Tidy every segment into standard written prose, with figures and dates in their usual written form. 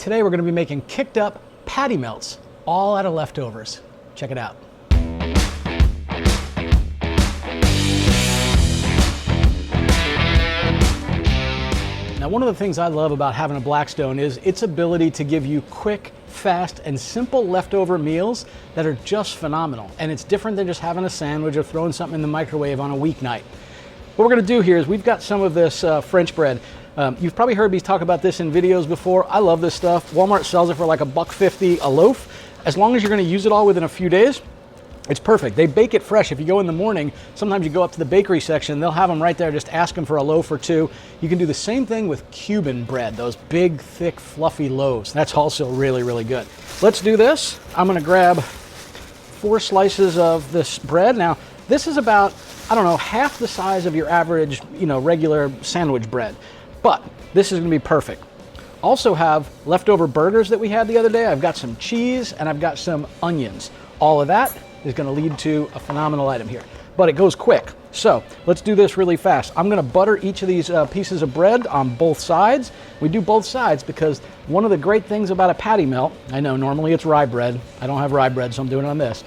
Today we're going to be making kicked up patty melts, all out of leftovers. Check it out. Now, one of the things I love about having a Blackstone is its ability to give you quick, fast, and simple leftover meals that are just phenomenal. And it's different than just having a sandwich or throwing something in the microwave on a weeknight. What we're going to do here is we've got some of this French bread. You've probably heard me talk about this in videos before. I love this stuff. Walmart sells it for like $1.50 a loaf. As long as you're going to use it all within a few days, it's perfect. They bake it fresh. If you go in the morning, sometimes you go up to the bakery section, they'll have them right there. Just ask them for a loaf or two. You can do the same thing with Cuban bread, those big, thick, fluffy loaves. That's also really, really good. Let's do this. I'm going to grab 4 slices of this bread. Now, this is about, I don't know, half the size of your average, regular sandwich bread. But this is going to be perfect. Also have leftover burgers that we had the other day. I've got some cheese and I've got some onions. All of that is going to lead to a phenomenal item here. But it goes quick. So let's do this really fast. I'm going to butter each of these pieces of bread on both sides. We do both sides because one of the great things about a patty melt, I know normally it's rye bread. I don't have rye bread, so I'm doing it on this.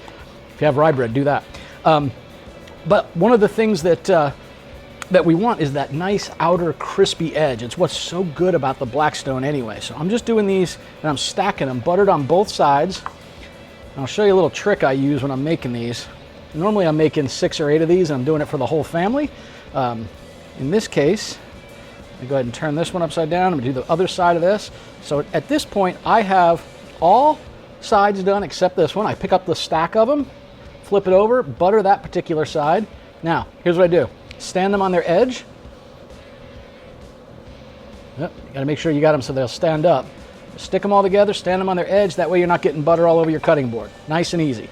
If you have rye bread, do that. But one of the things that we want is that nice outer crispy edge. It's what's so good about the Blackstone anyway. So I'm just doing these and I'm stacking them, buttered on both sides. And I'll show you a little trick I use when I'm making these. Normally I'm making 6 or 8 of these and I'm doing it for the whole family. In this case, let me go ahead and turn this one upside down. I'm gonna do the other side of this. So at this point, I have all sides done except this one. I pick up the stack of them, flip it over, butter that particular side. Now, here's what I do. Stand them on their edge. Yep, you gotta make sure you got them so they'll stand up. Stick them all together, stand them on their edge. That way you're not getting butter all over your cutting board. Nice and easy.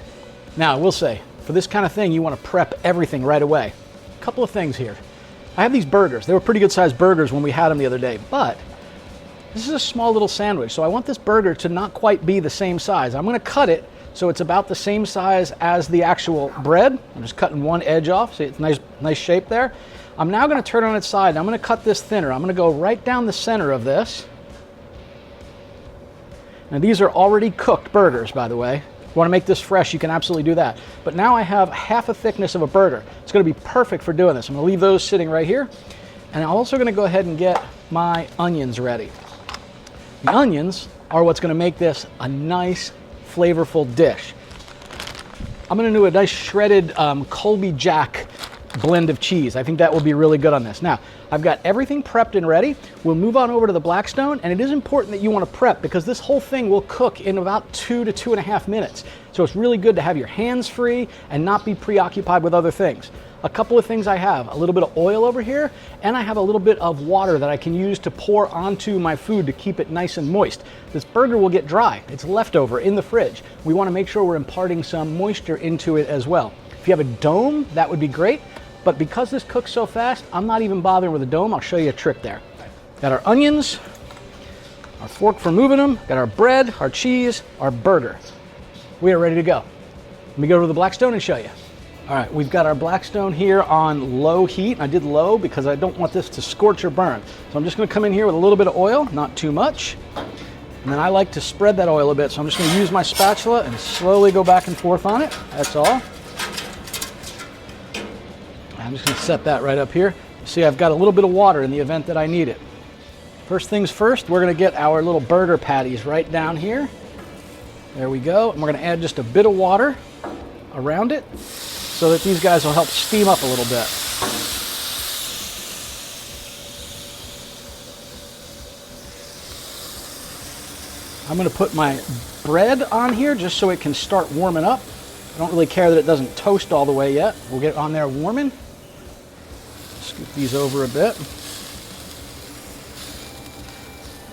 Now, I will say, for this kind of thing, you want to prep everything right away. A couple of things here. I have these burgers. They were pretty good sized burgers when we had them the other day, but this is a small little sandwich, so I want this burger to not quite be the same size. I'm gonna cut it so it's about the same size as the actual bread. I'm just cutting one edge off. See, it's nice shape there. I'm now gonna turn it on its side and I'm gonna cut this thinner. I'm gonna go right down the center of this. Now these are already cooked burgers, by the way. If you wanna make this fresh, you can absolutely do that. But now I have half a thickness of a burger. It's gonna be perfect for doing this. I'm gonna leave those sitting right here. And I'm also gonna go ahead and get my onions ready. The onions are what's gonna make this a nice, flavorful dish. I'm gonna do a nice shredded Colby Jack blend of cheese. I think that will be really good on this. Now, I've got everything prepped and ready. We'll move on over to the Blackstone, and it is important that you want to prep because this whole thing will cook in about 2 to 2.5 minutes. So it's really good to have your hands free and not be preoccupied with other things. A couple of things I have, a little bit of oil over here, and I have a little bit of water that I can use to pour onto my food to keep it nice and moist. This burger will get dry. It's leftover in the fridge. We want to make sure we're imparting some moisture into it as well. If you have a dome, that would be great, but because this cooks so fast, I'm not even bothering with a dome. I'll show you a trick there. Got our onions, our fork for moving them, got our bread, our cheese, our burger. We are ready to go. Let me go to the Blackstone and show you. All right, we've got our Blackstone here on low heat. I did low because I don't want this to scorch or burn. So I'm just gonna come in here with a little bit of oil, not too much. And then I like to spread that oil a bit. So I'm just gonna use my spatula and slowly go back and forth on it. That's all. I'm just gonna set that right up here. See, I've got a little bit of water in the event that I need it. First things first, we're gonna get our little burger patties right down here. There we go. And we're gonna add just a bit of water around it so that these guys will help steam up a little bit. I'm gonna put my bread on here just so it can start warming up. I don't really care that it doesn't toast all the way yet. We'll get it on there warming. Scoop these over a bit.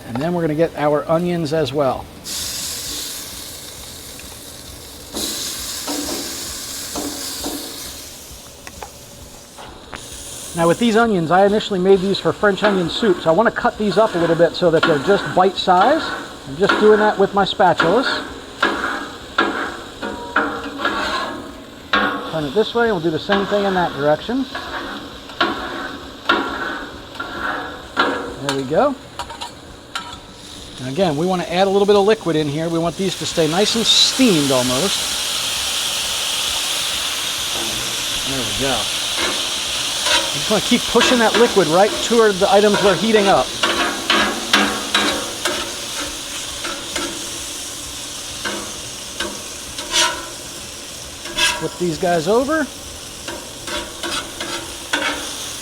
And then we're gonna get our onions as well. Now with these onions, I initially made these for French onion soup, so I want to cut these up a little bit so that they're just bite size. I'm just doing that with my spatulas. Turn it this way, and we'll do the same thing in that direction. There we go. And again, we want to add a little bit of liquid in here. We want these to stay nice and steamed almost. There we go. You just want to keep pushing that liquid right toward the items we're heating up. Flip these guys over.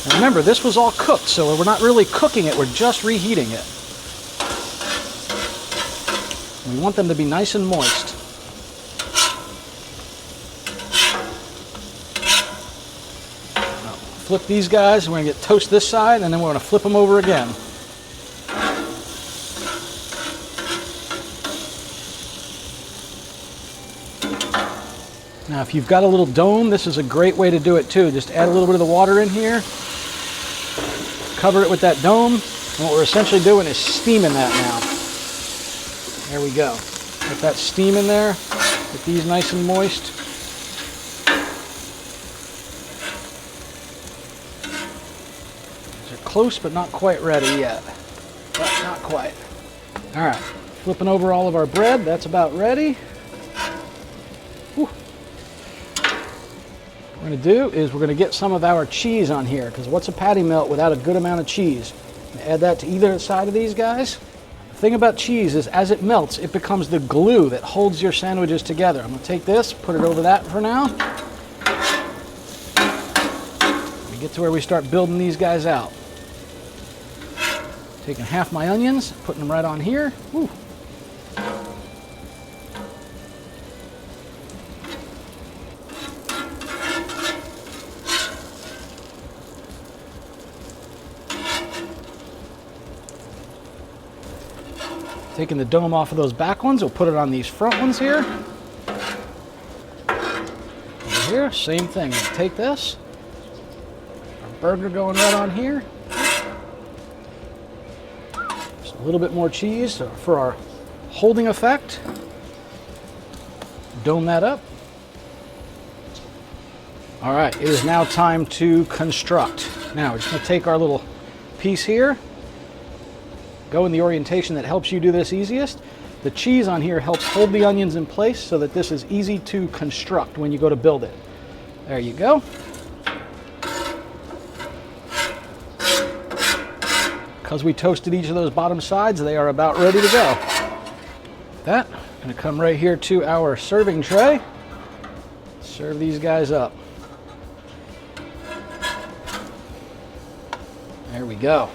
And remember, this was all cooked, so we're not really cooking it, we're just reheating it. We want them to be nice and moist. Now, flip these guys, we're going to toast this side, and then we're going to flip them over again. Now, if you've got a little dome, this is a great way to do it too. Just add a little bit of the water in here, cover it with that dome, and what we're essentially doing is steaming that now. There we go. Get that steam in there, get these nice and moist. These are close, but not quite ready yet. But not quite. All right, flipping over all of our bread, that's about ready. Whew. What we're going to do is we're going to get some of our cheese on here, because what's a patty melt without a good amount of cheese? Add that to either side of these guys. The thing about cheese is as it melts, it becomes the glue that holds your sandwiches together. I'm going to take this, put it over that for now. We get to where we start building these guys out. Taking half my onions, putting them right on here. Woo. Taking the dome off of those back ones, we'll put it on these front ones here. Over here, same thing. We'll take this. Our burger going right on here. Just a little bit more cheese for our holding effect. Dome that up. All right, it is now time to construct. Now we're just going to take our little piece here. Go in the orientation that helps you do this easiest. The cheese on here helps hold the onions in place so that this is easy to construct when you go to build it. There you go. Because we toasted each of those bottom sides, they are about ready to go. That, I'm going to come right here to our serving tray. Serve these guys up. There we go.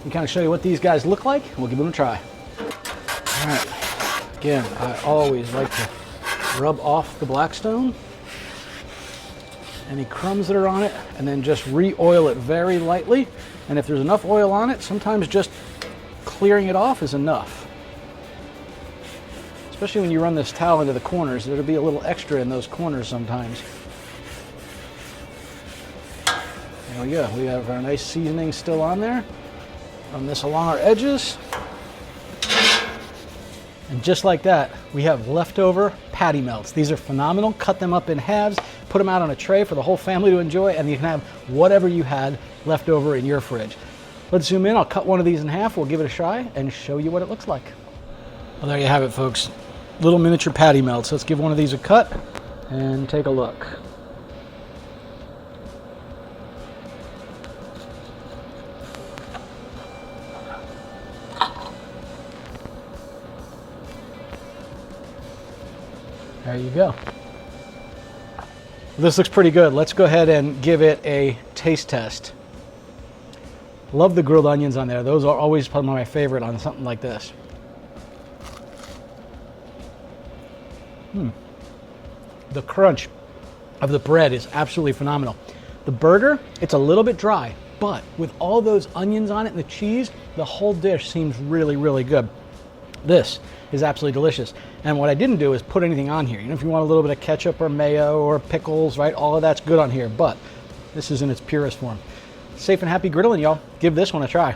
And kind of show you what these guys look like. We'll give them a try. All right. Again, I always like to rub off the Blackstone. Any crumbs that are on it, and then just re-oil it very lightly. And if there's enough oil on it, sometimes just clearing it off is enough. Especially when you run this towel into the corners, there'll be a little extra in those corners sometimes. There we go. We have our nice seasoning still on there. Run this along our edges. And just like that, we have leftover patty melts. These are phenomenal. Cut them up in halves, put them out on a tray for the whole family to enjoy, and you can have whatever you had left over in your fridge. Let's zoom in. I'll cut one of these in half. We'll give it a try and show you what it looks like. Well, there you have it, folks. Little miniature patty melts. Let's give one of these a cut and take a look. There you go. This looks pretty good. Let's go ahead and give it a taste test. Love the grilled onions on there. Those are always probably my favorite on something like this. The crunch of the bread is absolutely phenomenal. The burger, it's a little bit dry, but with all those onions on it and the cheese, the whole dish seems really, really good. This is absolutely delicious. And what I didn't do is put anything on here. You know, if you want a little bit of ketchup or mayo or pickles, right? All of that's good on here, but this is in its purest form. Safe and happy griddling, y'all. Give this one a try.